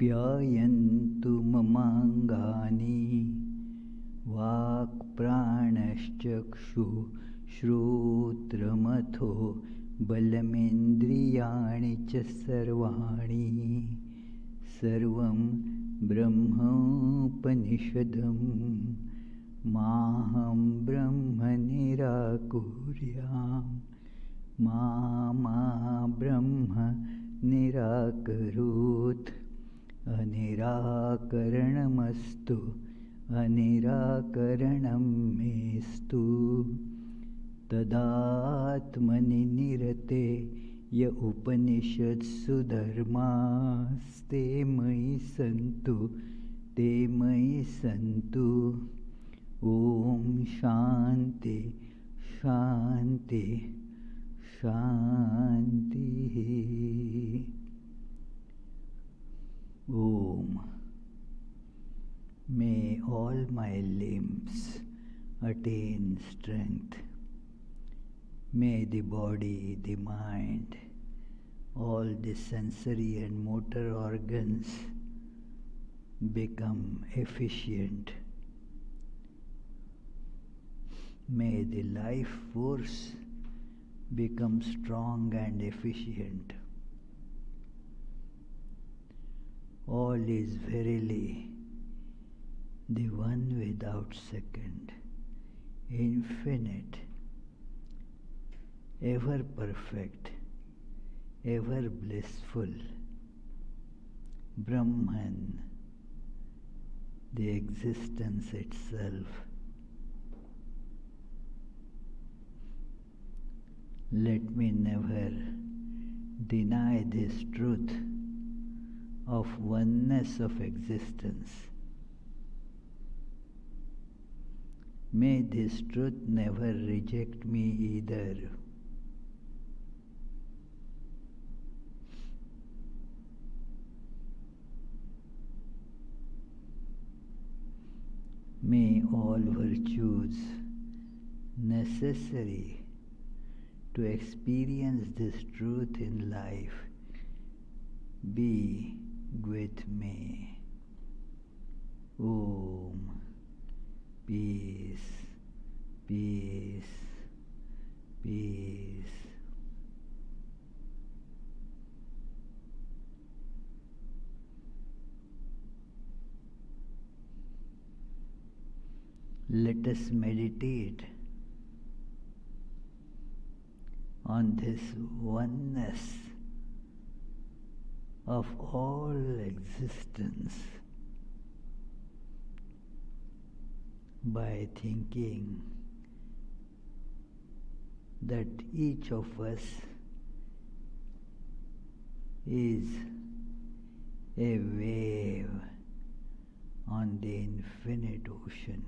ध्यायन्तु ममाङ्गानि वाक्प्राणश्चक्षुः श्रोत्रमथो बलमिन्द्रियाणि च सर्वाणि सर्वं ब्रह्मोपनिषदं माहं ब्रह्म निराकुर्याम् मा ब्रह्म निराकरोत् अनिराकरणमस्तु अनिराकरणं मेस्तु तदात्मनि निरते य उपनिषत्सु धर्मास्ते मयि सन्तु ते मयि सन्तु। ॐ शान्ति शान्ति शान्तिः। Om. May all my limbs attain strength. May the body, the mind, all the sensory and motor organs become efficient. May the life force become strong and efficient. All is verily the one without second, infinite, ever perfect, ever blissful, Brahman, the existence itself. Let me never deny this truth of oneness of existence. May this truth never reject me either. May all virtues necessary to experience this truth in life be with me. Om. Peace, peace, peace. Let us meditate on this oneness of all existence by thinking that each of us is a wave on the infinite ocean.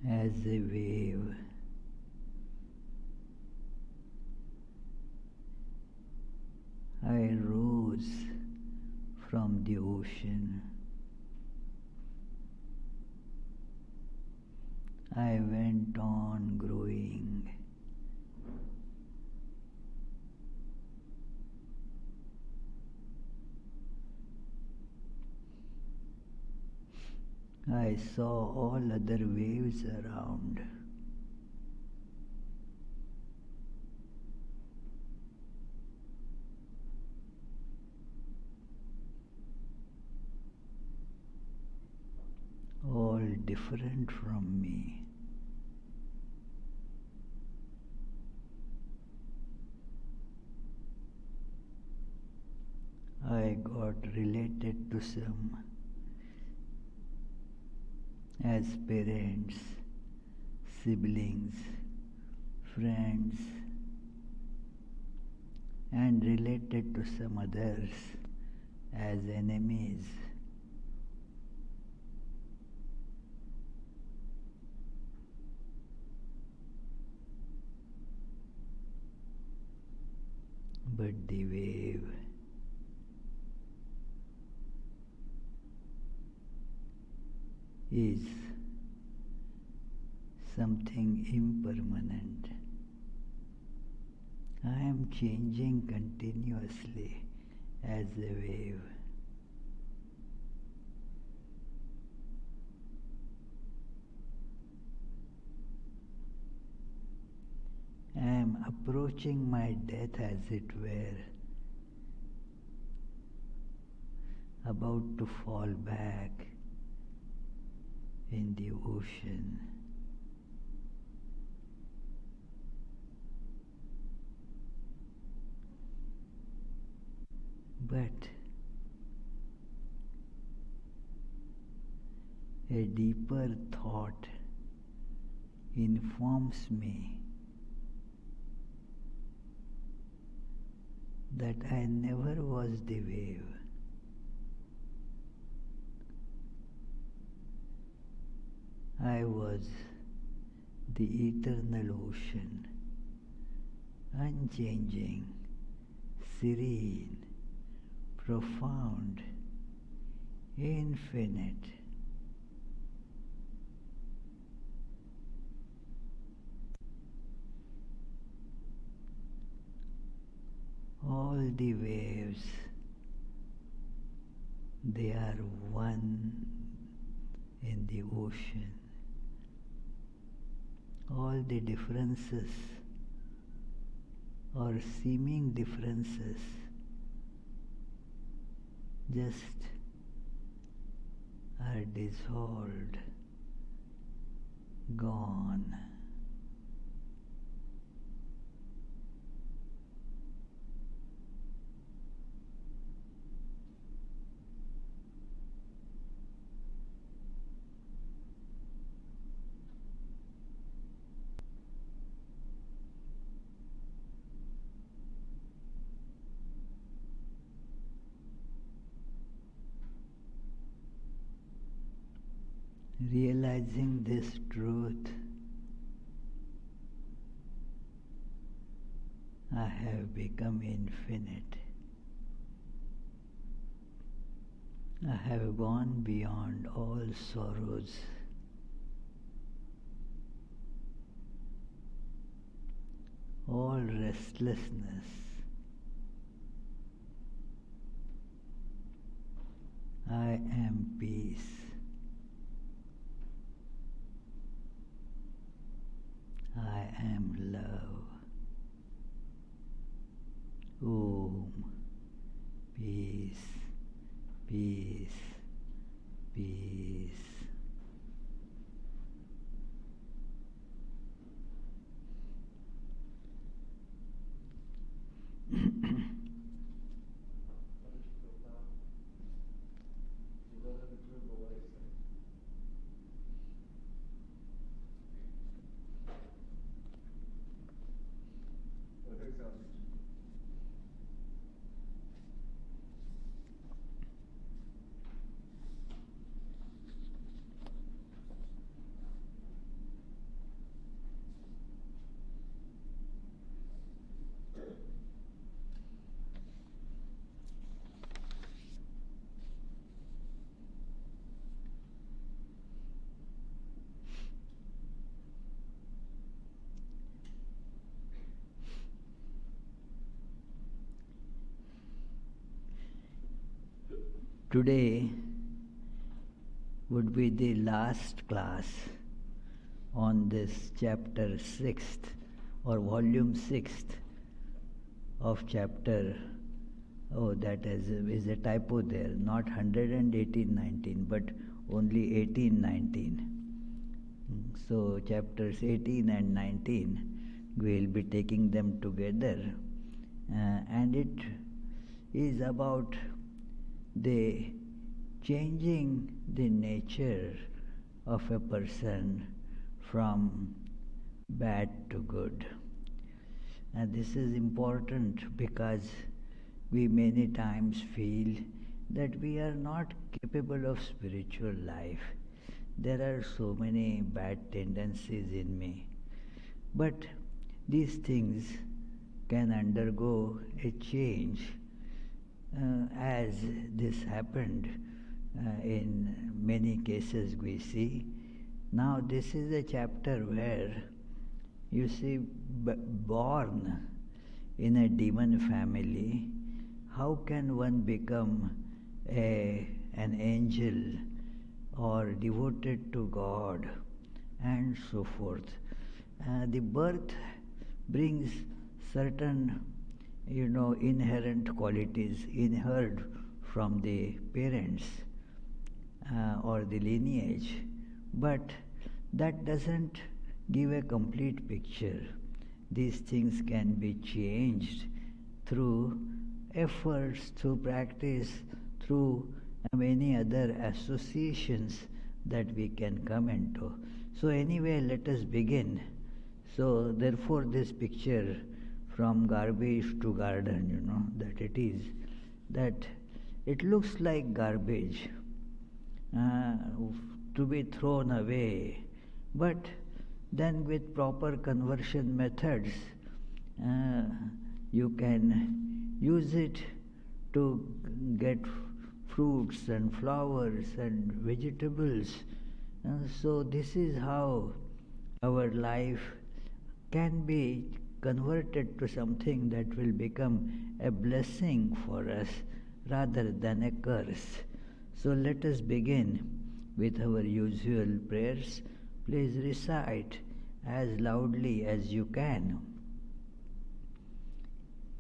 As a wave, I rose from the ocean. I went on growing. I saw all other waves around. All different from me. I got related to some as parents, siblings, friends, and related to some others as enemies. But the wave is something impermanent. I am changing continuously as a wave. I am approaching my death, as it were, about to fall back in the ocean. But a deeper thought informs me that I never was the wave. I was the eternal ocean, unchanging, serene, profound, infinite. All the waves, they are one in the ocean. All the differences or seeming differences just are dissolved, gone. Realizing this truth, I have become infinite. I have gone beyond all sorrows, all restlessness. I am peace. I am love. Om. Peace, peace, peace. Today would be the last class on this chapter 6th or volume 6th of chapter, that is a typo there, not 118-19 but only 18-19. So chapters 18 and 19, we will be taking them together, and it is about the changing the nature of a person from bad to good. And this is important because we many times feel that we are not capable of spiritual life. There are so many bad tendencies in me. But these things can undergo a change, as this happened in many cases we see, Now this is a chapter where you see born in a demon family, how can one become an angel or devoted to God and so forth. The birth brings certain inherent qualities inherited from the parents or the lineage, but that doesn't give a complete picture. These things can be changed through efforts, through practice, through many other associations that we can come into. So anyway, let us begin. So therefore this picture from garbage to garden, that it is, that it looks like garbage to be thrown away, but then with proper conversion methods, you can use it to get fruits and flowers and vegetables. So this is how our life can be converted to something that will become a blessing for us rather than a curse. So let us begin with our usual prayers. Please recite as loudly as you can.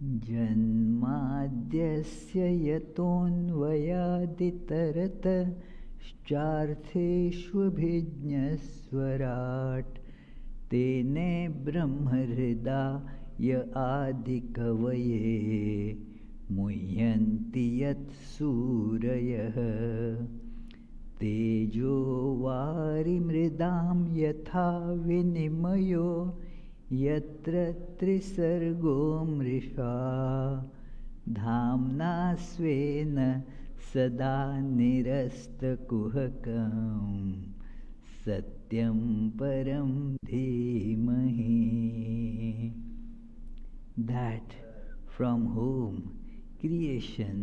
Janmadhyasya yatonvayaditarat Schaर्थेष्वभिज्ञस्वराट तेने ब्रह्महृदाय आदिकवये मुह्यन्ति यत्सूरयः तेजो वारिमृदां यथा विनिमयो यत्र त्रिसर्गो मृषा धाम्ना स्वेन सदा निरस्तकुहकम् सत्यं परं धीमहि. That from whom creation,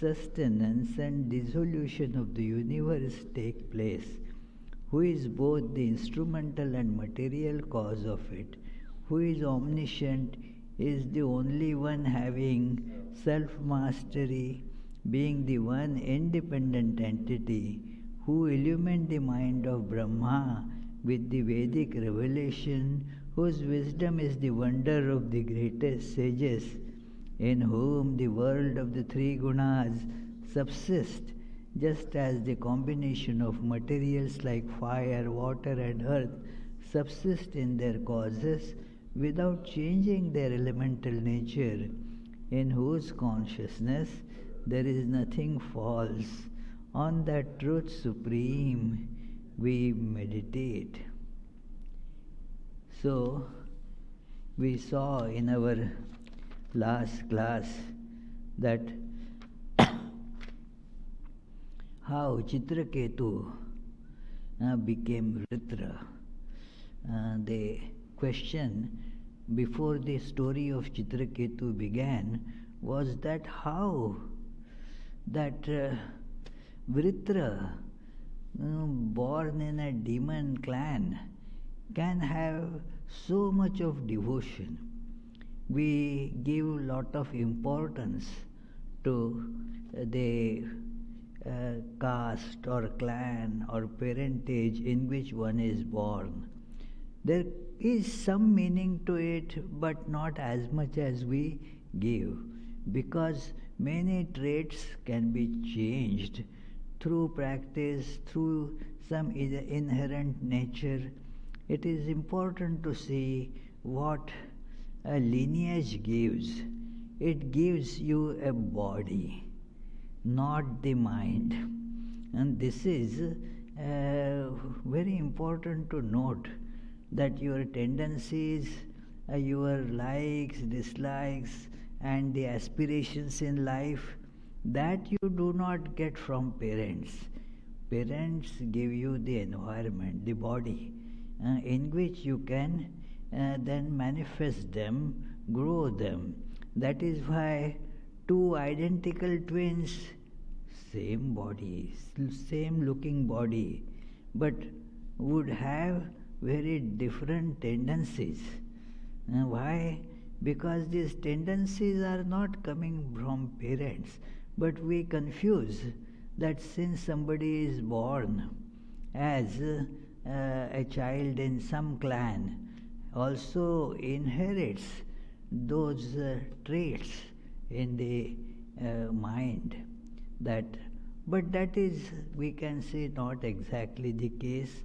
sustenance and dissolution of the universe take place, who is both the instrumental and material cause of it, who is omniscient, is the only one having self-mastery, being the one independent entity, who illumined the mind of Brahma with the Vedic revelation, whose wisdom is the wonder of the greatest sages, in whom the world of the three gunas subsists, just as the combination of materials like fire, water and earth subsist in their causes without changing their elemental nature, in whose consciousness there is nothing false. On that truth supreme we meditate. So, we saw in our last class that how Chitraketu became Vritra. The question before the story of Chitraketu began was that how that Vritra, born in a demon clan, can have so much of devotion. We give a lot of importance to the caste or clan or parentage in which one is born. There is some meaning to it, but not as much as we give, because many traits can be changed through practice, through some inherent nature. It is important to see what a lineage gives. It gives you a body, not the mind. And this is very important to note, that your tendencies, your likes, dislikes, and the aspirations in life, that you do not get from parents. Parents give you the environment, the body, in which you can then manifest them, grow them. That is why two identical twins, same body, same looking body, but would have very different tendencies. Why? Because these tendencies are not coming from parents, but we confuse that since somebody is born as a child in some clan, also inherits those traits in the mind, that but that is, we can say, not exactly the case.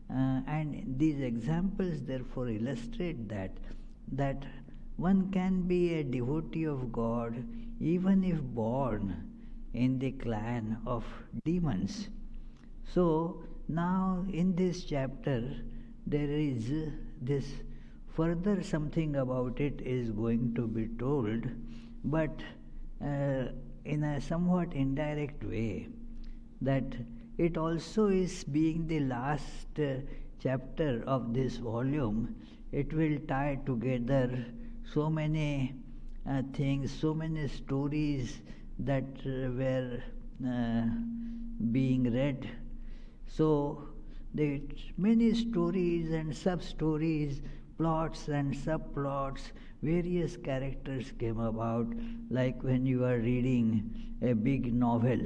And these examples therefore illustrate that one can be a devotee of God even if born in the clan of demons. So now in this chapter there is this further something about it is going to be told, but in a somewhat indirect way, that it also is being the last chapter of this volume. It will tie together so many things, so many stories that were being read. So the many stories and sub-stories, plots and subplots, various characters came about, like when you are reading a big novel.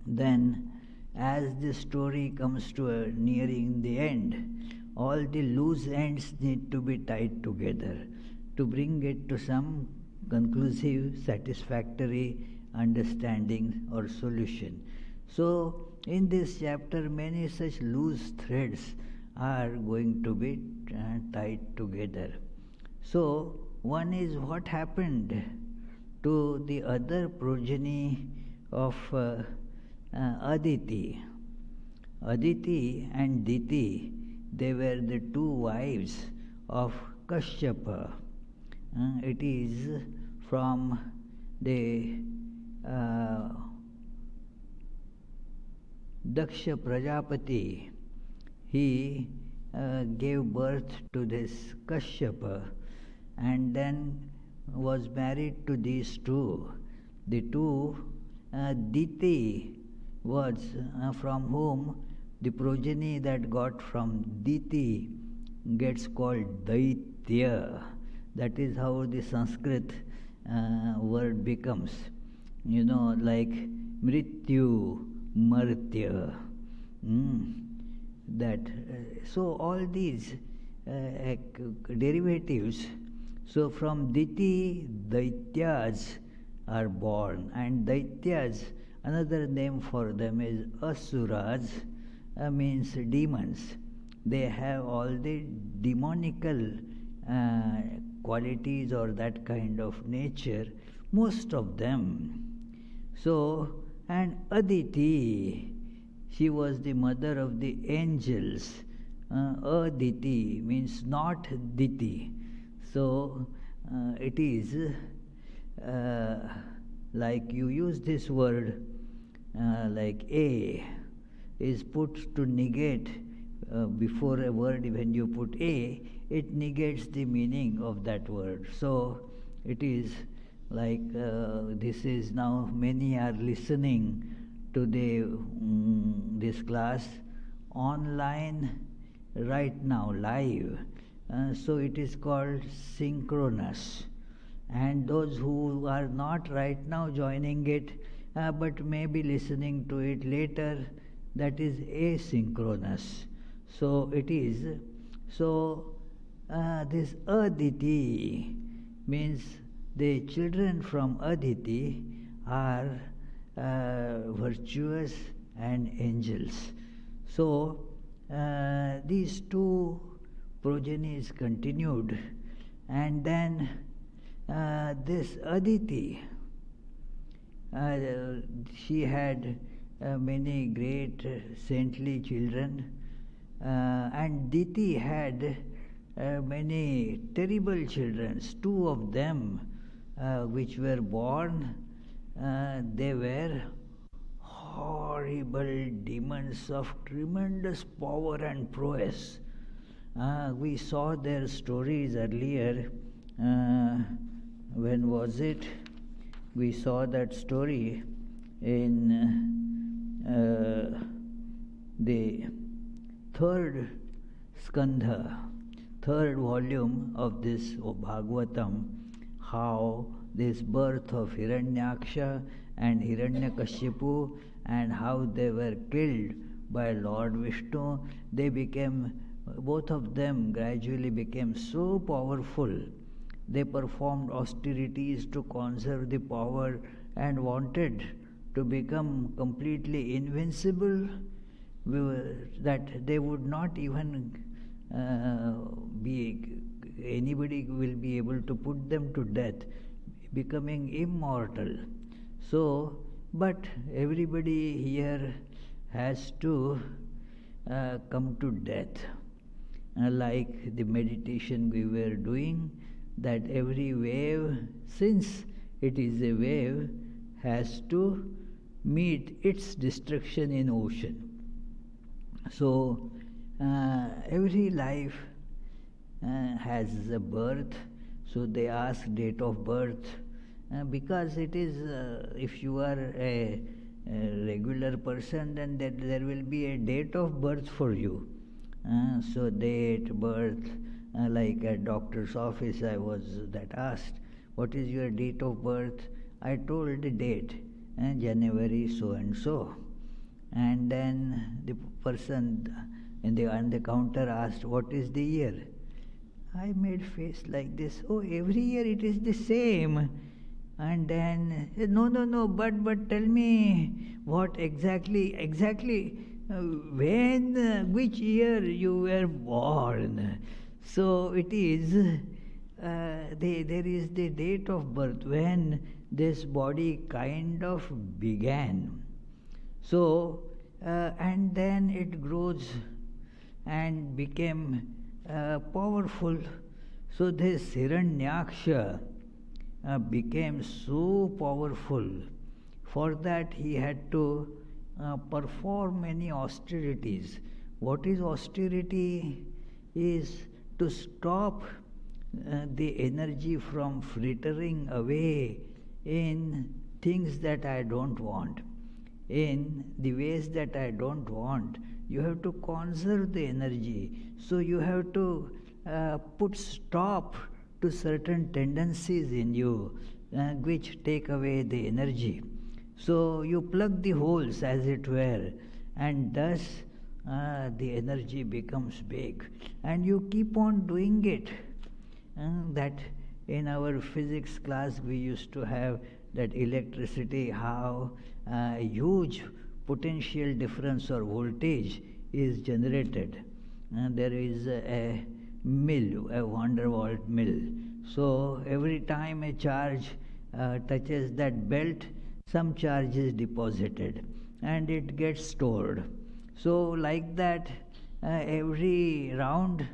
Then as the story comes to a nearing the end, all the loose ends need to be tied together to bring it to some conclusive, satisfactory understanding or solution. So in this chapter many such loose threads are going to be tied together. So one is what happened to the other progeny of Aditi. Aditi and Diti, they were the two wives of Kashyapa. It is from the Daksha Prajapati. He gave birth to this Kashyapa and then was married to these two. The two, Diti was from whom the progeny that got from Diti gets called Daitya. That is how the Sanskrit word becomes. You know, like Mrityu, Martya. That so all these derivatives. So from Diti, Daityas are born, and Daityas, another name for them is Asuras, means demons. They have all the demonical qualities or that kind of nature, most of them. So, and Aditi, she was the mother of the angels. Aditi means not Diti. So it is like you use this word, like a is put to negate before a word. When you put a, it negates the meaning of that word. So it is like this is now many are listening to this class online right now, live. So it is called synchronous. And those who are not right now joining it, but may be listening to it later, that is asynchronous. So it is. So this Aditi means the children from Aditi are virtuous and angels. So these two progenies continued, and then this Aditi, she had many great saintly children, and Diti had many terrible children. Two of them which were born, they were horrible demons of tremendous power and prowess. We saw their stories earlier. When was it? We saw that story in the third skandha, third volume of this Bhagavatam, how this birth of Hiranyaksha and Hiranyakashipu and how they were killed by Lord Vishnu. They became, both of them gradually became so powerful. They performed austerities to conserve the power and wanted to become completely invincible, that they would not even anybody will be able to put them to death, becoming immortal. So, but everybody here has to come to death. Like the meditation we were doing, that every wave, since it is a wave, has to meet its destruction in ocean. So, every life has a birth, so they ask date of birth, because it is, if you are a regular person, then there will be a date of birth for you. So date, birth, like at doctor's office I was that asked, what is your date of birth? I told the date, January so and so. And then the person on the counter asked, what is the year? I made face like this, oh, every year it is the same. And then, no, but tell me what exactly, when, which year you were born. So it is, there is the date of birth, when this body kind of began. So, and then it grows and became powerful. So this Hiranyaksha became so powerful. For that he had to perform many austerities. What is austerity? Is to stop the energy from frittering away in things that I don't want, in the ways that I don't want. You have to conserve the energy. So you have to put stop to certain tendencies in you which take away the energy. So you plug the holes, as it were, and thus the energy becomes big. And you keep on doing it. That in our physics class we used to have that electricity, how a huge potential difference or voltage is generated. There is a mill, a 100-volt mill. So every time a charge touches that belt, some charge is deposited and it gets stored. So like that, every round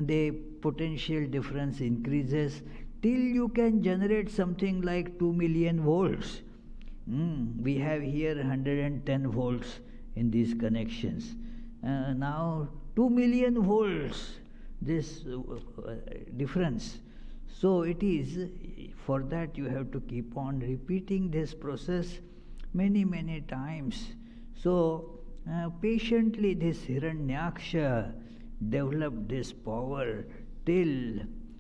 the potential difference increases till you can generate something like 2 million volts. We have here 110 volts in these connections. Now 2 million volts, this difference. So it is, for that you have to keep on repeating this process many times. So patiently this Hiranyaksha developed this power till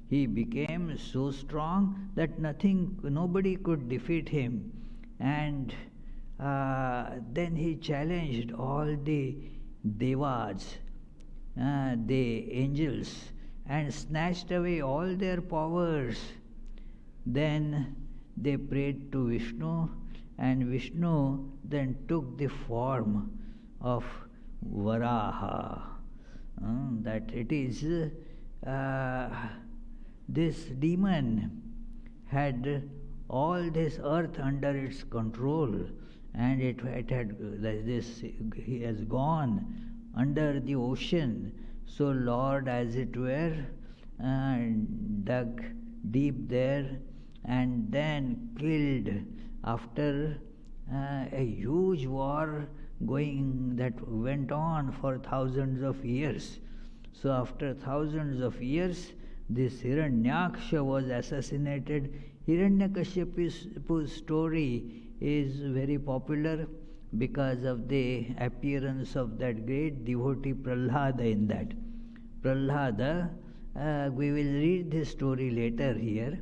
he became so strong that nobody could defeat him. And then he challenged all the devas, the angels, and snatched away all their powers. Then they prayed to Vishnu, and Vishnu then took the form of Varaha. That it is, this demon had all this earth under its control, and he has gone under the ocean. So Lord, as it were, dug deep there and then killed, after a huge war that went on for thousands of years. So after thousands of years, this Hiranyaksha was assassinated. Hiranyakashipu's story is very popular. because of the appearance of that great devotee Prahlada in that. Prahlada, we will read this story later here,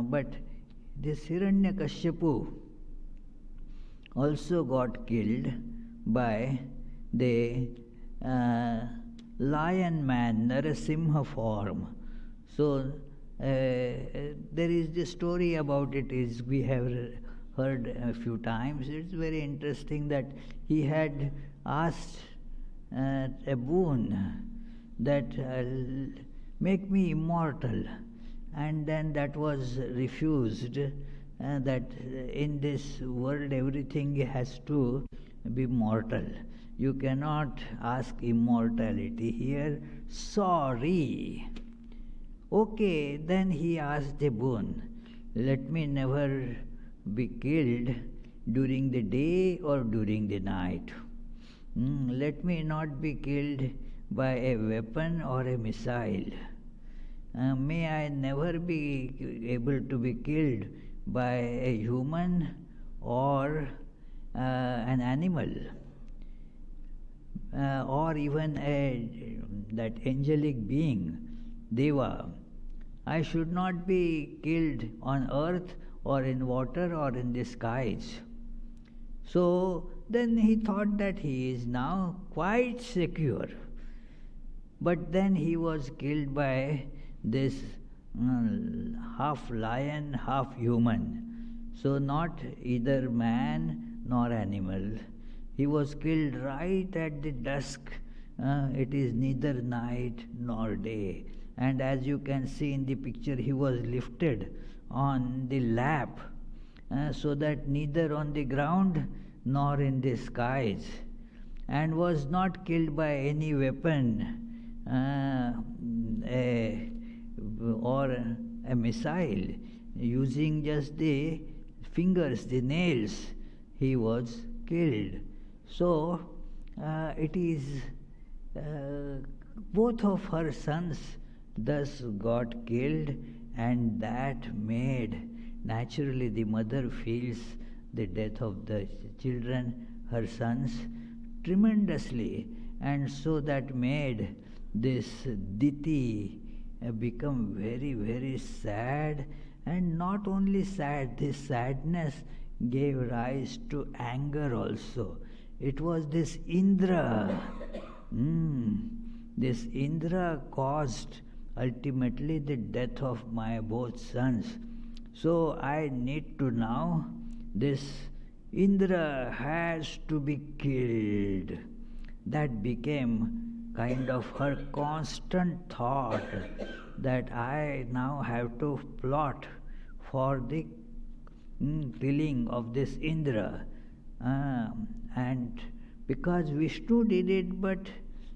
but this Hiranyakashipu also got killed by the lion man, Narasimha form. So there is this story about it, is we have heard a few times. It's very interesting that he had asked a boon that make me immortal, and then that was refused. That in this world everything has to be mortal. You cannot ask immortality here. Sorry. Okay, then he asked a boon. Let me never be killed during the day or during the night. Let me not be killed by a weapon or a missile. May I never be able to be killed by a human or an animal, or even that angelic being, Deva. I should not be killed on earth or in water or in the skies. So then he thought that he is now quite secure. But then he was killed by this half lion, half human. So not either man nor animal. He was killed right at the dusk. It is neither night nor day. And as you can see in the picture, he was lifted on the lap, so that neither on the ground nor in the skies, and was not killed by any weapon or a missile. Using just the fingers, the nails, he was killed. So it is both of her sons thus got killed, and that made, naturally the mother feels the death of the children, her sons, tremendously, and so that made this Diti become very, very sad. And not only sad, this sadness gave rise to anger also. It was this Indra. This Indra caused ultimately the death of my both sons. So I need to now, this Indra has to be killed. That became kind of her constant thought, that I now have to plot for the killing of this Indra. And because Vishnu did it, but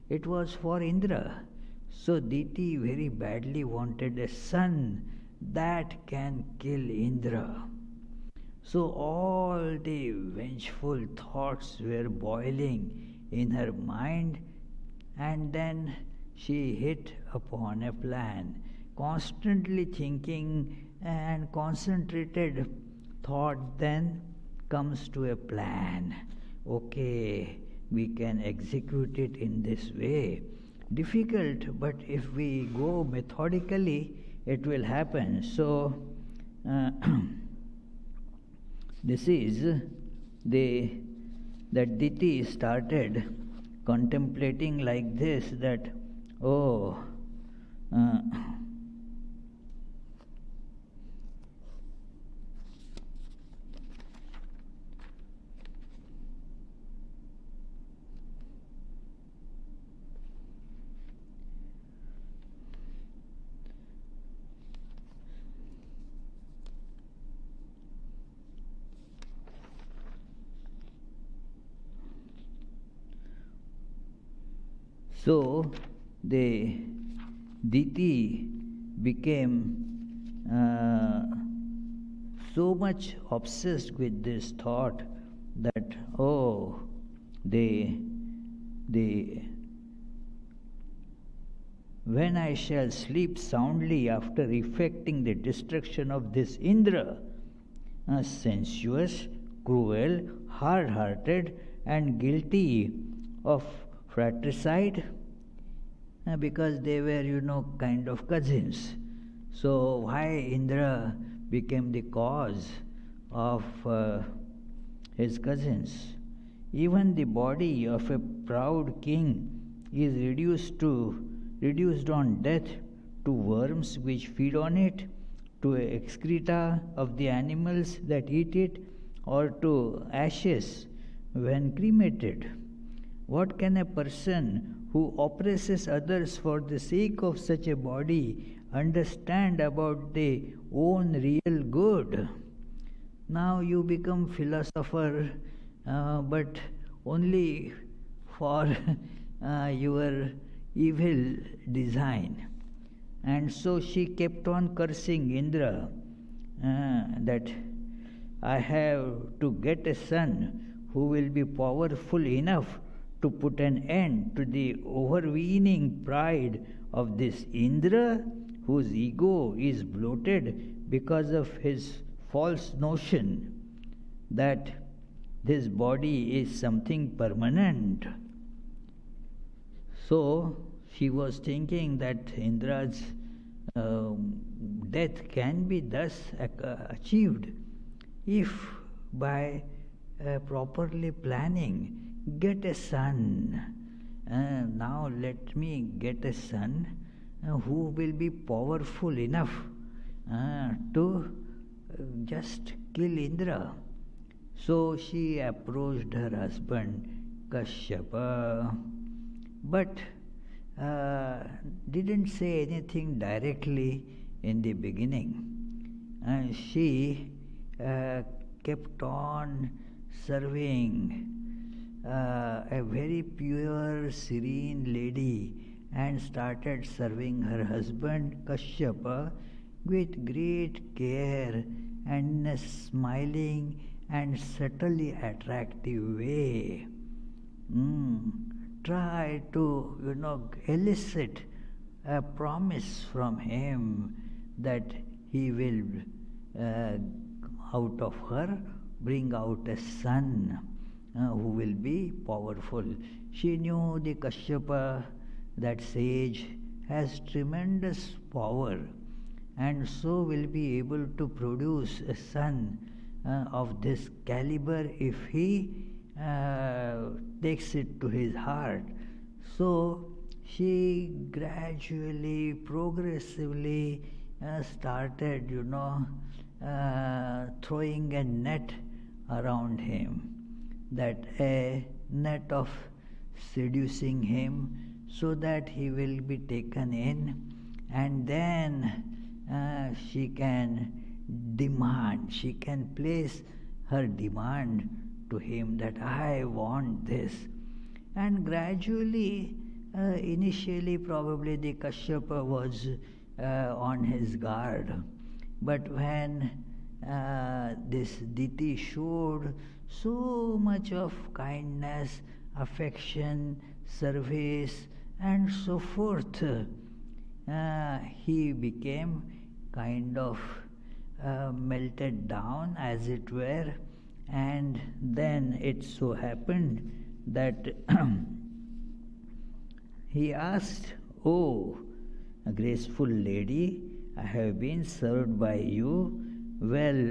it was for Indra. So Diti very badly wanted a son that can kill Indra. So all the vengeful thoughts were boiling in her mind, and then she hit upon a plan. Constantly thinking and concentrated thought then comes to a plan. Okay, we can execute it in this way. Difficult, but if we go methodically, it will happen. So this is that Diti started contemplating like this, that so the Diti became so much obsessed with this thought that when I shall sleep soundly after effecting the destruction of this Indra, sensuous, cruel, hard-hearted and guilty of fratricide, because they were, kind of cousins. So why Indra became the cause of his cousins? Even the body of a proud king is reduced on death to worms which feed on it, to excreta of the animals that eat it, or to ashes when cremated. What can a person who oppresses others for the sake of such a body understand about their own real good? Now you become philosopher, but only for your evil design. And so she kept on cursing Indra that I have to get a son who will be powerful enough to put an end to the overweening pride of this Indra, whose ego is bloated because of his false notion that this body is something permanent. So she was thinking that Indra's death can be thus achieved if by properly planning get a son. Now let me get a son who will be powerful enough to just kill Indra. So she approached her husband Kashyapa, but didn't say anything directly in the beginning. She kept on serving a very pure, serene lady, and started serving her husband Kashyapa with great care and in a smiling and subtly attractive way. Try to, elicit a promise from him that he will, out of her, bring out a son who will be powerful. She knew the Kashyapa, that sage, has tremendous power, and so will be able to produce a son of this caliber if he takes it to his heart. So she gradually, progressively started, throwing a net around him, that a net of seducing him so that he will be taken in, and then she can demand, she can place her demand to him that I want this. And gradually, initially probably the Kashyapa was on his guard, but when this Diti showed so much of kindness, affection, service, and so forth, he became kind of melted down, as it were. And then it so happened that he asked, "Oh, graceful lady, I have been served by you well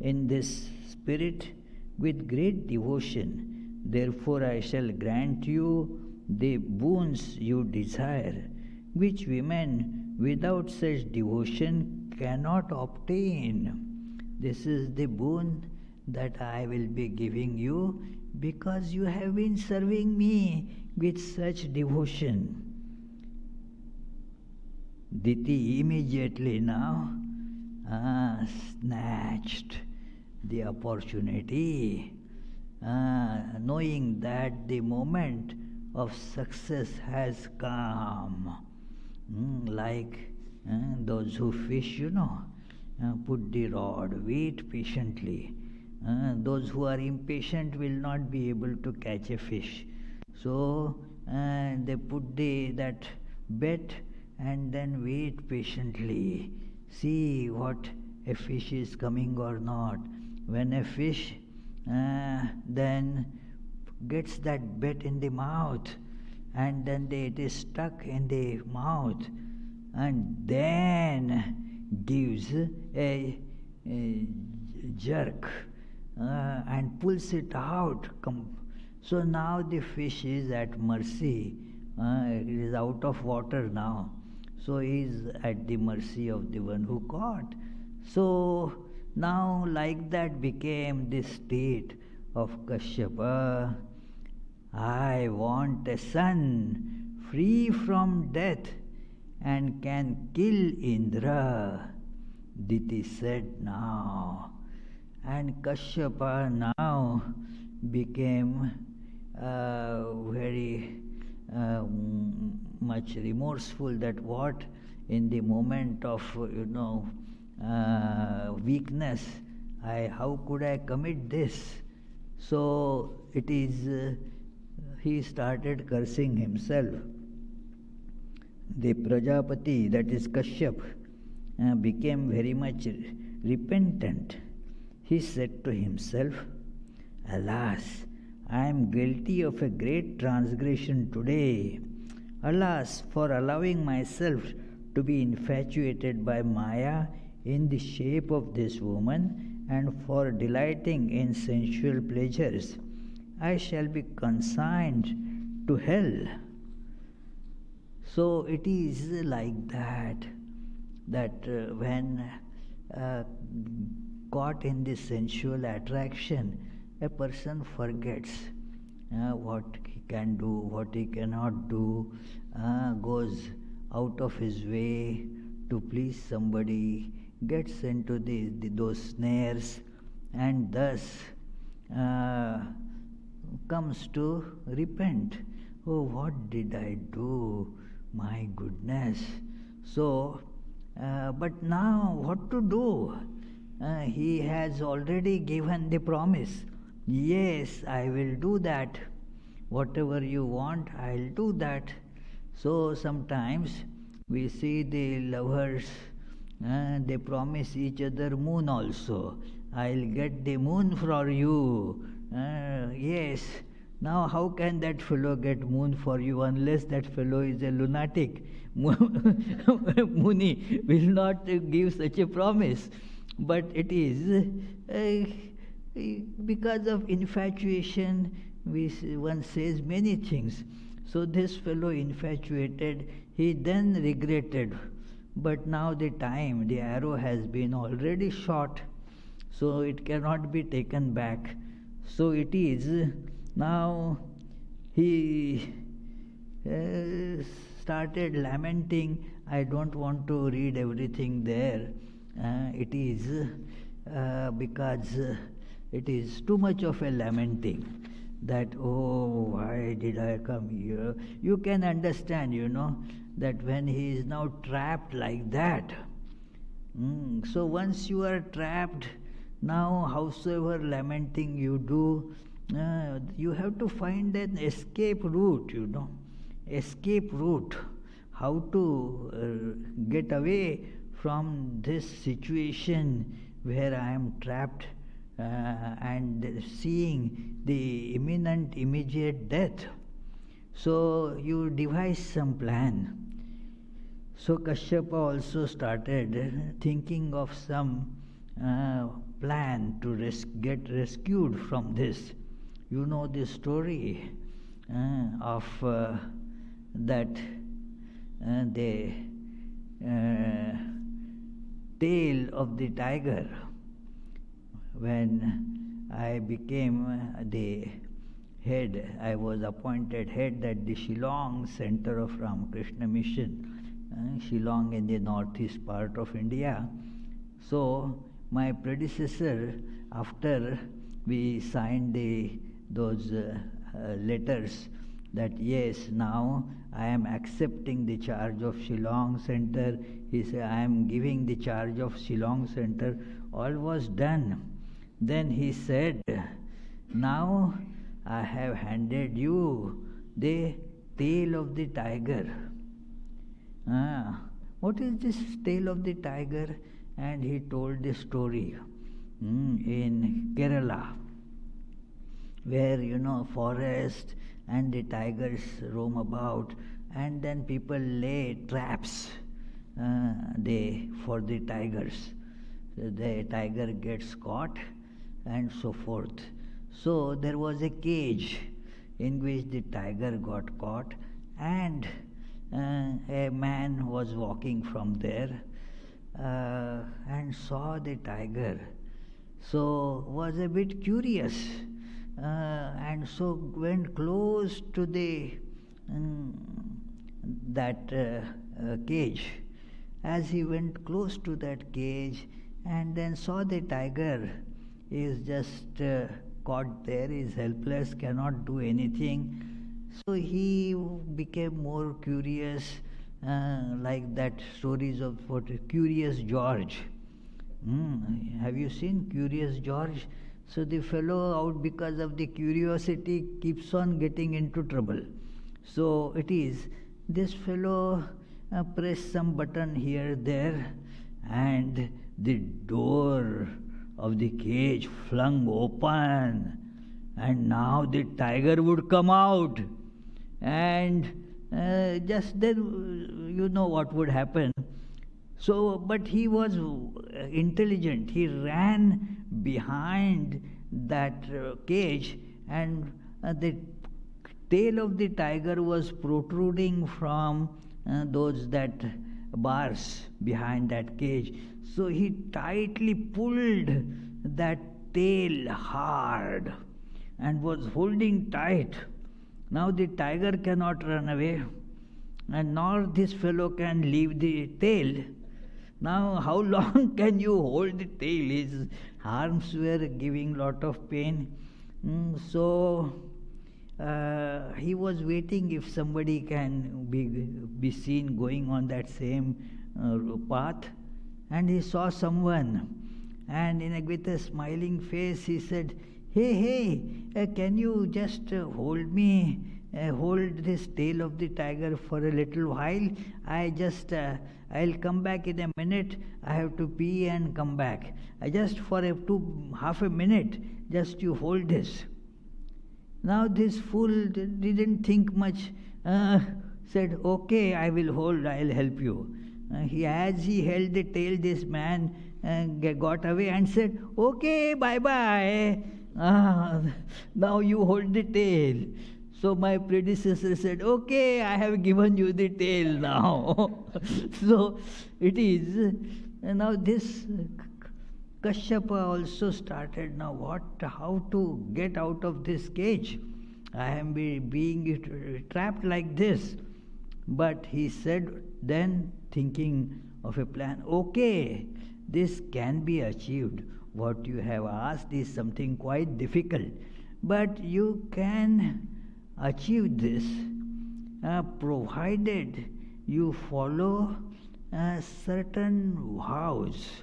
in this spirit with great devotion. Therefore I shall grant you the boons you desire, which women without such devotion cannot obtain. This is the boon that I will be giving you because you have been serving me with such devotion." Diti immediately now snatched the opportunity, knowing that the moment of success has come. Like those who fish, put the rod, wait patiently. Those who are impatient will not be able to catch a fish. So they put that bet and then wait patiently. See what a fish is coming or not. When a fish then gets that bit in the mouth, and then it is stuck in the mouth, and then gives a jerk and pulls it out. So now the fish is at mercy. It is out of water now. So he is at the mercy of the one who caught. So now like that became the state of Kashyapa. I want a son free from death and can kill Indra. Diti said now. And Kashyapa now became very much remorseful that what in the moment of weakness how could I commit this. So it is he started cursing himself. The Prajapati, that is Kashyap, became very much repentant. He said to himself, alas, I am guilty of a great transgression today. Alas, for allowing myself to be infatuated by Maya in the shape of this woman and for delighting in sensual pleasures. I shall be consigned to hell. So it is like that when caught in this sensual attraction, a person forgets what he can do, what he cannot do, goes out of his way to please somebody, gets into those snares, and thus comes to repent. Oh, what did I do? My goodness. So, but now what to do? He has already given the promise. Yes, I will do that. Whatever you want, I'll do that. So sometimes we see the lovers, they promise each other moon also. I'll get the moon for you. Yes. Now how can that fellow get moon for you unless that fellow is a lunatic? Muni will not give such a promise. But it is because of infatuation, one says many things. So this fellow infatuated, he then regretted. But now the arrow has been already shot, so it cannot be taken back. So it is, now he started lamenting. I don't want to read everything there. It is because it is too much of a lamenting that, oh, why did I come here? You can understand, that when he is now trapped like that. So once you are trapped, now howsoever lamenting you do, you have to find an escape route, escape route, how to get away from this situation where I am trapped and seeing the imminent, immediate death. So you devise some plan. So Kashyapa also started thinking of some plan to get rescued from this. You know the story of that the tail of the tiger. When I became the head, I was appointed head at the Shillong Center of Ramakrishna Mission, Shillong in the northeast part of India. So my predecessor, after we signed those letters that yes, now I am accepting the charge of Shillong Center, he said, I am giving the charge of Shillong Center, all was done. Then he said, now I have handed you the tail of the tiger. What is this tail of the tiger? And he told the story in Kerala. where forest and the tigers roam about, and then people lay traps they for the tigers. The tiger gets caught and so forth. So there was a cage in which the tiger got caught, and a man was walking from there and saw the tiger. So was a bit curious, and so went close to the that cage. As he went close to that cage and then saw the tiger is just caught there, is helpless, cannot do anything, so he became more curious, like that stories of what Curious George. Have you seen Curious George? So the fellow, out because of the curiosity, keeps on getting into trouble. So it is, this fellow pressed some button here, there, and the door of the cage flung open, and now the tiger would come out. And just then, you know what would happen. So, but he was intelligent. He ran behind that cage, and the tail of the tiger was protruding from those that bars behind that cage. So he tightly pulled that tail hard and was holding tight. Now the tiger cannot run away, and nor this fellow can leave the tail. Now how long can you hold the tail? His arms were giving lot of pain. So he was waiting if somebody can be seen going on that same path, and he saw someone, and with a smiling face he said, hey, can you just hold me, hold this tail of the tiger for a little while? I'll come back in a minute. I have to pee and come back. Just for half a minute, just you hold this. Now this fool didn't think much, said, okay, I will hold, I'll help you. As he held the tail, this man got away and said, okay, bye-bye. Now you hold the tail. So my predecessor said, okay, I have given you the tail now. So it is, now this Kashyapa also started, now how to get out of this cage? I am being trapped like this. But he said, then thinking of a plan, okay, this can be achieved. What you have asked is something quite difficult, but you can achieve this provided you follow certain vows.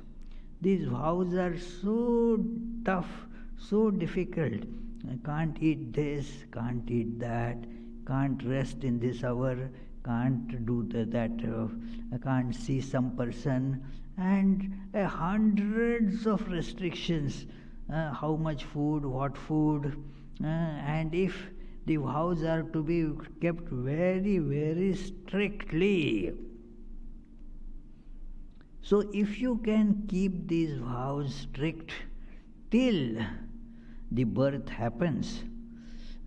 These vows are so tough, so difficult. I can't eat this, can't eat that, can't rest in this hour, can't do that, I can't see some person, and hundreds of restrictions, how much food, what food, and if the vows are to be kept very, very strictly. So if you can keep these vows strict till the birth happens,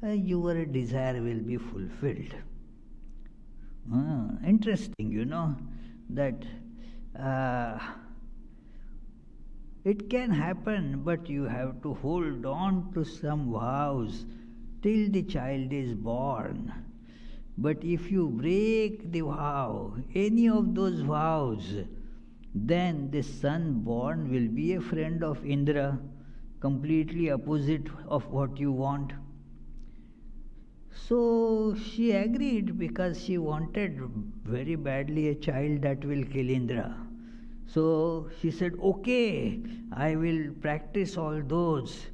your desire will be fulfilled. Interesting, that it can happen, but you have to hold on to some vows till the child is born. But if you break the vow, any of those vows, then the son born will be a friend of Indra, completely opposite of what you want. So she agreed because she wanted very badly a child that will kill Indra. So she said, okay, I will practice all those.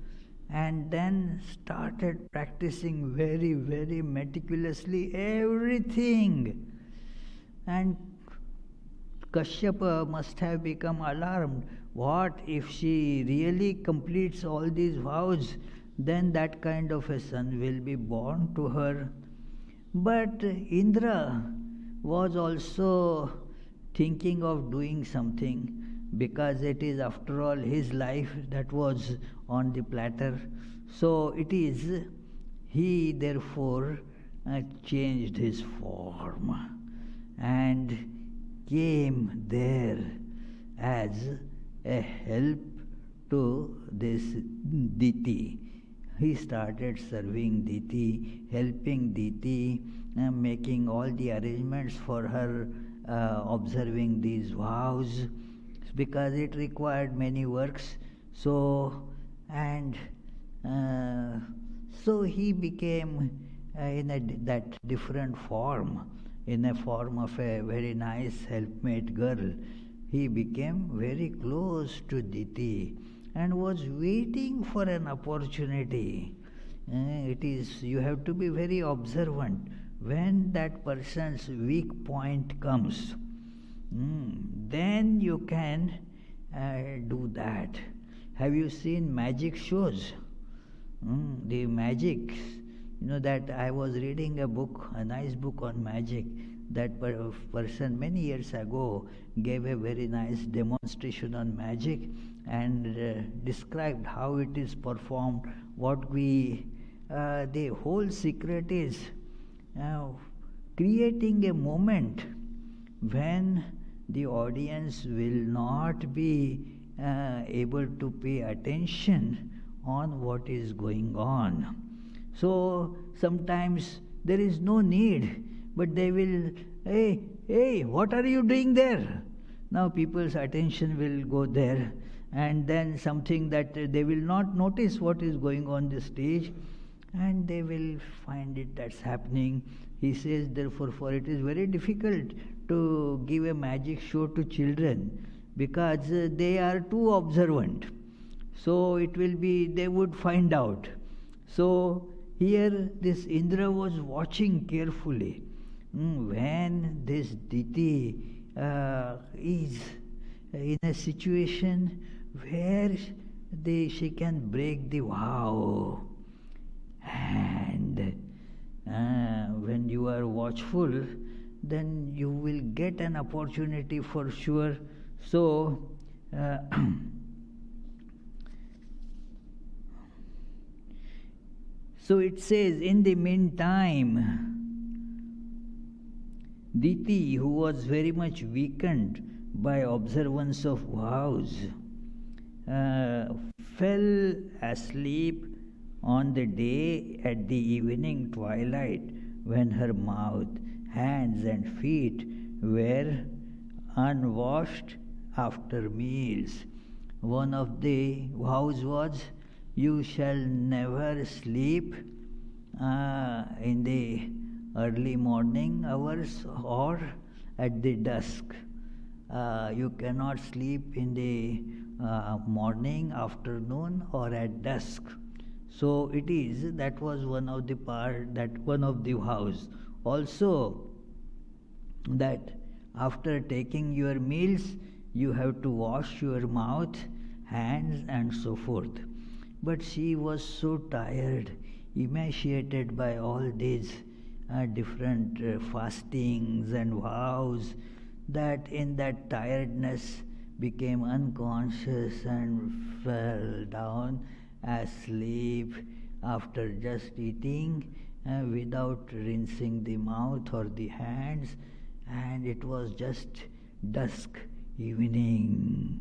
And then started practicing very, very meticulously everything. And Kashyapa must have become alarmed. What if she really completes all these vows? then that kind of a son will be born to her. But Indra was also thinking of doing something, because it is after all his life that was on the platter. So it is, he therefore changed his form and came there as a help to this Diti. He started serving Diti, helping Diti, making all the arrangements for her observing these vows, because it required many works. So, and so he became in that different form, in a form of a very nice helpmate girl. He became very close to Diti and was waiting for an opportunity. It is, you have to be very observant when that person's weak point comes. Then you can do that. Have you seen magic shows? The magic, that I was reading a book, a nice book on magic. That person many years ago gave a very nice demonstration on magic and described how it is performed. The whole secret is creating a moment when the audience will not be able to pay attention on what is going on. So sometimes there is no need, but they will, hey, what are you doing there? Now people's attention will go there, and then something that they will not notice what is going on the stage, and they will find it that's happening. He says, therefore, for it is very difficult to give a magic show to children, because they are too observant. So it will be, they would find out. So here this Indra was watching carefully. When this Diti is in a situation where she can break the vow, and when you are watchful, then you will get an opportunity for sure. So so it says, in the meantime, Diti, who was very much weakened by observance of vows, fell asleep on the day at the evening twilight, when her mouth, hands and feet were unwashed after meals. One of the vows was, you shall never sleep in the early morning hours or at the dusk. You cannot sleep in the morning, afternoon or at dusk. So it is, that was one of the vows. Also, that after taking your meals, you have to wash your mouth, hands and so forth. But she was so tired, emaciated by all these different fastings and vows, that in that tiredness became unconscious and fell down asleep after just eating without rinsing the mouth or the hands, and it was just dusk, evening.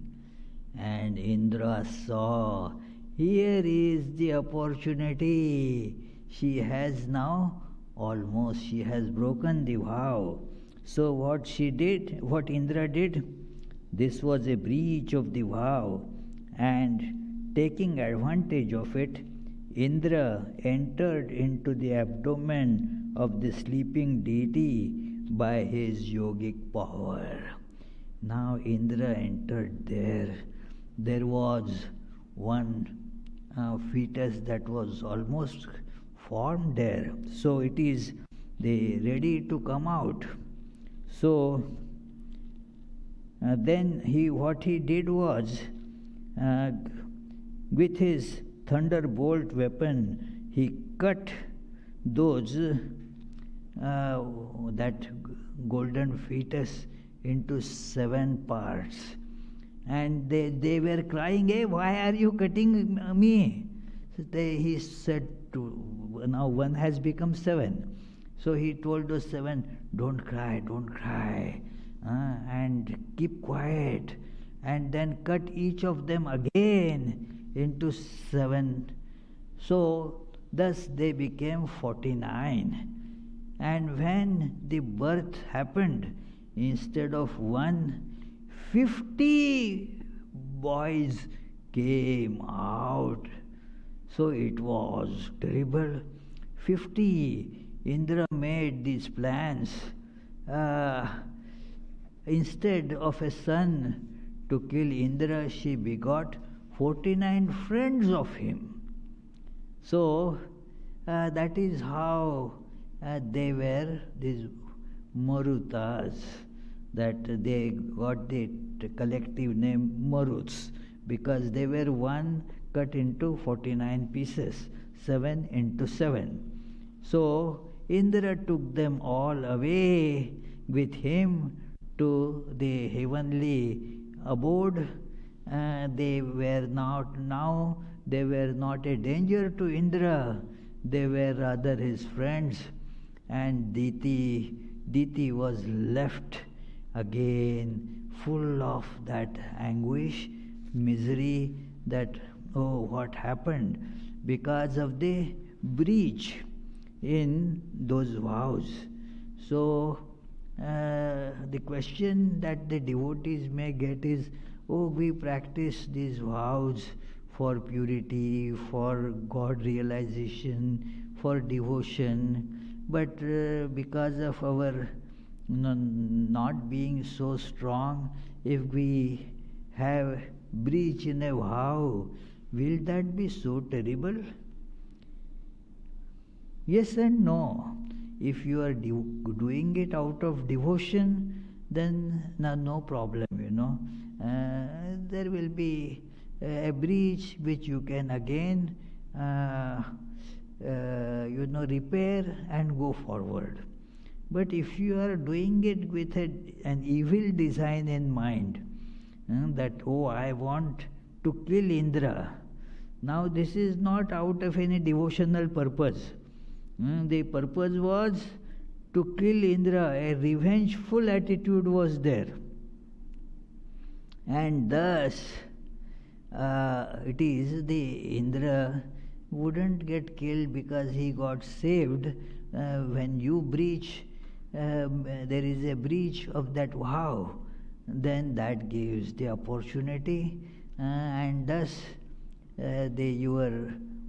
And Indra saw, here is the opportunity. She has now she has broken the vow. So what Indra did, this was a breach of the vow, and taking advantage of it, Indra entered into the abdomen of the sleeping deity by his yogic power. Now Indra entered there. There was one fetus that was almost formed there. So it is ready to come out. So then what he did was, with his thunderbolt weapon, he cut those that golden fetus into 7 parts. And they were crying, "Hey, why are you cutting me?" So he said, now one has become 7. So he told those 7, don't cry, and keep quiet. And then cut each of them again into 7. So thus they became 49. And when the birth happened, instead of 1, 50 boys came out. So it was terrible. 50. Indra made these plans. Instead of a son to kill Indra, she begot 49 friends of him. So that is how they were, these Marutas, that they got the collective name Maruts, because they were one cut into 49 pieces, 7 into 7. So Indra took them all away with him to the heavenly abode. They were not a danger to Indra, they were rather his friends. And Diti was left again full of that anguish, misery, that, oh, what happened? Because of the breach in those vows. So the question that the devotees may get is, oh, we practice these vows for purity, for God realization, for devotion, but because of our not being so strong, if we have breach in a vow, will that be so terrible? Yes and no. If you are doing it out of devotion, then no problem, there will be a breach which you can again repair and go forward. But if you are doing it with an evil design in mind, that, oh, I want to kill Indra, now this is not out of any devotional purpose. The purpose was to kill Indra. A revengeful attitude was there. And thus, it is the Indra wouldn't get killed because he got saved. When you breach, there is a breach of that vow, then that gives the opportunity, and thus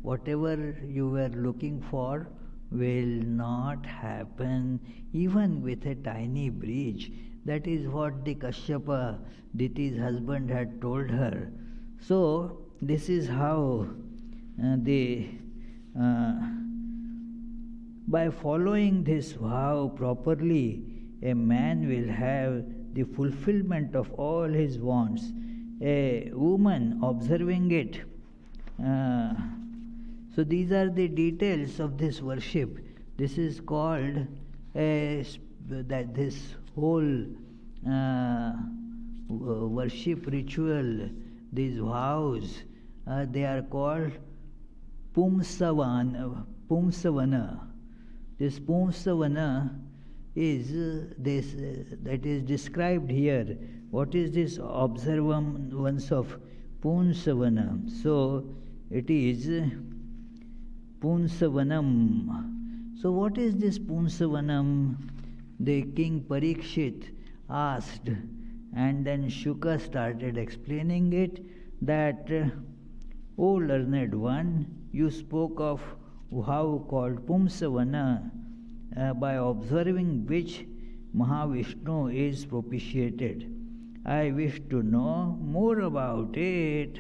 whatever you were looking for will not happen, even with a tiny breach. That is what the Kashyapa, Diti's husband, had told her. So this is how by following this vow properly, a man will have the fulfillment of all his wants. A woman observing it. So these are the details of this worship. This is called this whole worship ritual, these vows, they are called Pumsavana. This Pumsavana is this that is described here. What is this observance of Pumsavana? So it is Punsavanam. So what is this Punsavanam? The King Parikshit asked, and then Shuka started explaining it, that, O learned one, you spoke of vow called Pumsavana, by observing which Mahavishnu is propitiated. I wish to know more about it.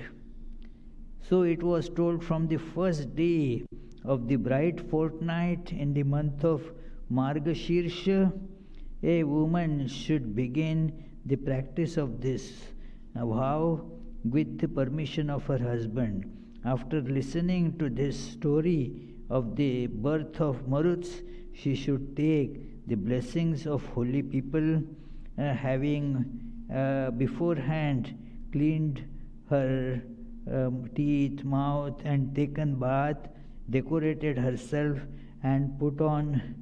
So it was told, from the first day of the bright fortnight in the month of Margashirsha, a woman should begin the practice of this vow with the permission of her husband. After listening to this story of the birth of Maruts, she should take the blessings of holy people, having beforehand cleaned her teeth, mouth, and taken bath, decorated herself, and put on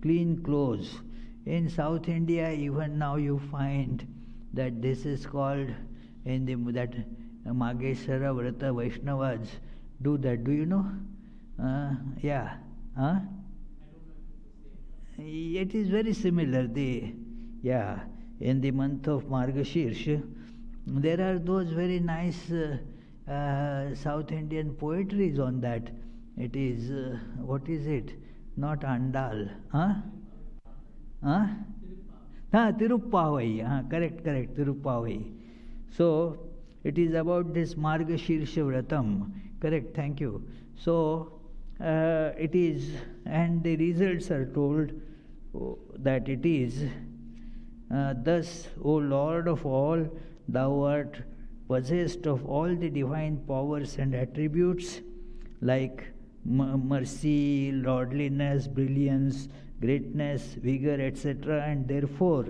clean clothes. In South India, even now you find that this is called in the that Mageshwara Vrata Vaishnavas do that. Do you know? Yeah. Huh? It is very similar. In the month of Margashirsha, there are those very nice South Indian poetries on that. It is, what is it? Not Andal. Huh? Huh? Tiruppavai. Correct, Tiruppavai. So, it is about this Margashirsha Vratam. Correct, thank you. So, it is, and the results are told that it is, thus, O Lord of all, thou art possessed of all the divine powers and attributes like mercy, lordliness, brilliance, greatness, vigor, etc. And therefore,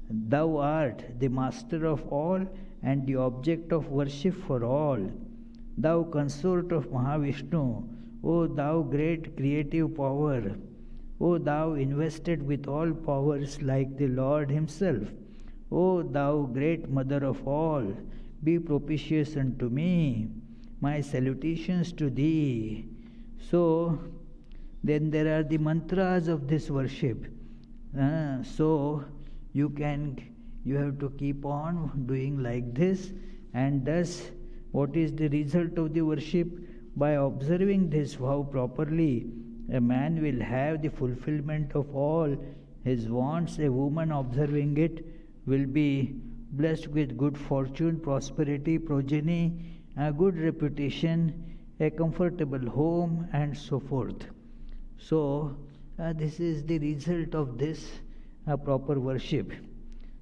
thou art the master of all and the object of worship for all. Thou consort of Mahavishnu, O thou great creative power, O thou invested with all powers like the Lord himself, O thou great mother of all, be propitious unto me. My salutations to thee. So, then there are the mantras of this worship. So, you have to keep on doing like this, and thus, what is the result of the worship? By observing this vow properly, a man will have the fulfillment of all his wants. A woman observing it will be blessed with good fortune, prosperity, progeny, a good reputation, a comfortable home, and so forth. So, this is the result of this proper worship.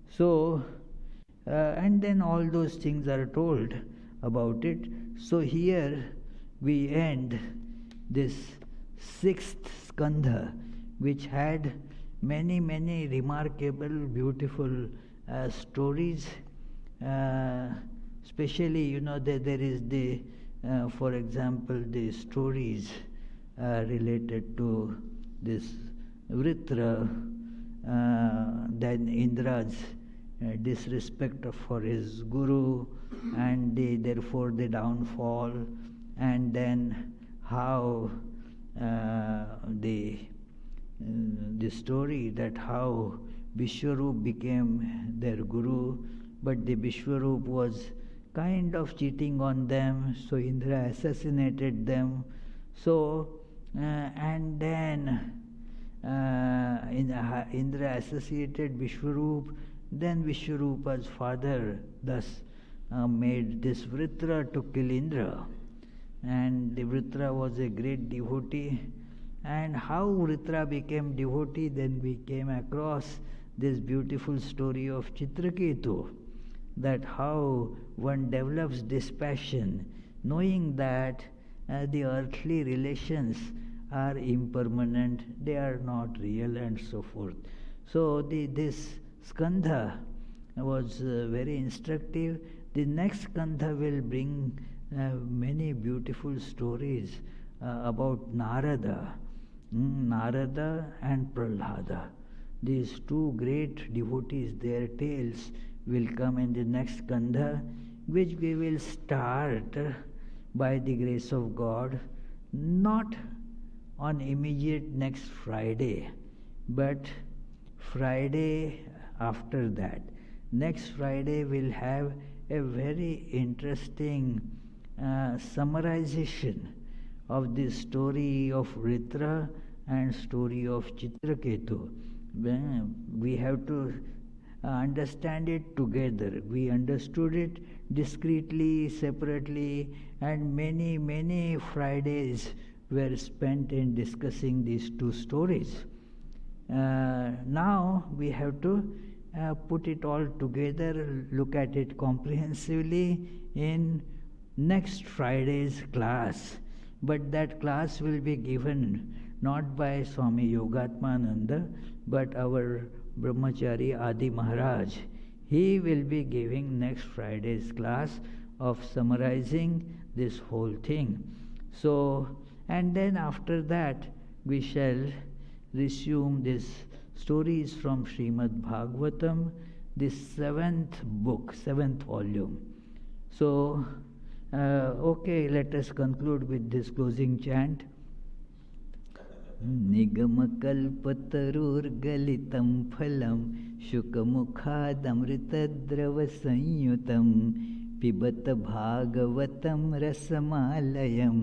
So, and then all those things are told about it. So, here we end this 6th skandha, which had many, many remarkable, beautiful stories. Especially, there is the, for example, the stories related to this Vritra, then Indra's disrespect for his guru, and therefore the downfall, and then how the story that how Vishwarup became their guru, but the Vishwarup was kind of cheating on them, so Indra assassinated them. So, and then Indra associated Vishwarup, then Vishwarupa's father thus made this Vritra to kill Indra. And the Vritra was a great devotee. And how Vritra became devotee, then we came across this beautiful story of Chitraketu, that how one develops this passion, knowing that the earthly relations are impermanent, they are not real, and so forth. So this skandha was very instructive. The next skandha will bring many beautiful stories about Narada and Prahlada. These two great devotees, their tales will come in the next skandha, which we will start by the grace of God, not on immediate next Friday, but Friday after that. Next Friday we'll have a very interesting summarization of the story of Vritra and story of Chitraketu. We have to understand it together. We understood it discreetly, separately, and many, many Fridays were spent in discussing these two stories. Now we have to put it all together, look at it comprehensively in next Friday's class. But that class will be given not by Swami Yogatmananda, but our Brahmachari Adi Maharaj. He will be giving next Friday's class of summarizing this whole thing. So, and then after that, we shall resume these stories from Srimad Bhagavatam, this seventh book, seventh volume. So, okay, let us conclude with this closing chant. Nigamakалпатарургалитам phalam shukamukhadamritadrava-sanyutam pibata bhagavatam rasamalayam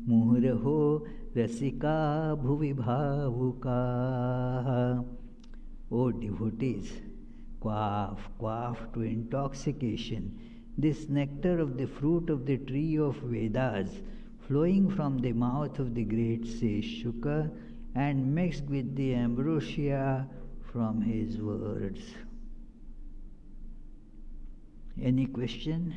muhuraho rasika bhuvi bhavuka. O devotees, quaff, quaff to intoxication this nectar of the fruit of the tree of Vedas, flowing from the mouth of the great sage Shuka and mixed with the ambrosia from his words. Any question?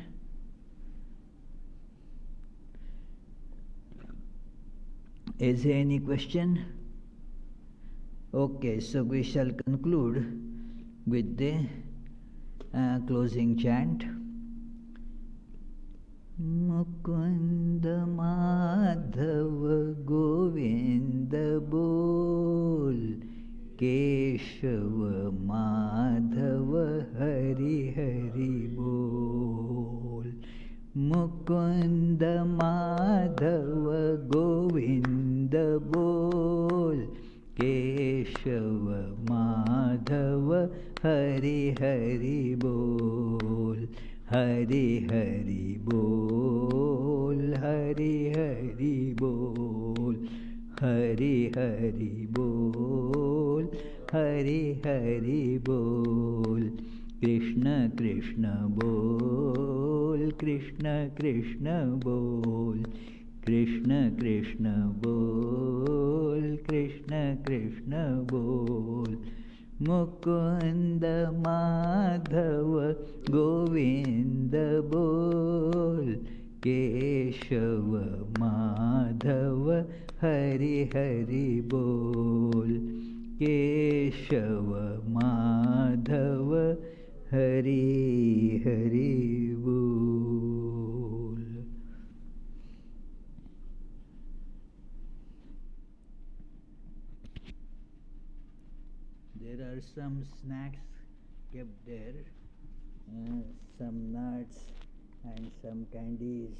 Is there any question? Okay, so we shall conclude with the closing chant. Mukunda Madhava Govinda Bol Keshava Madhava Hari Hari Bol. Mukunda Madhava Govinda Bol Keshava Madhava Hari Hari Bol. Hari Hari Bol, Hari Hari Bol, Hari Hari Bol, Hari Hari Bol. Krishna Krishna Bol, Krishna Krishna Bol, Krishna Krishna Bol, Krishna Krishna Bol. Mukunda Madhava Govinda Bol Keshava Madhava Hari Hari Bol. Keshava Madhava Hari Hari Bol. There are some snacks kept there, some nuts and some candies.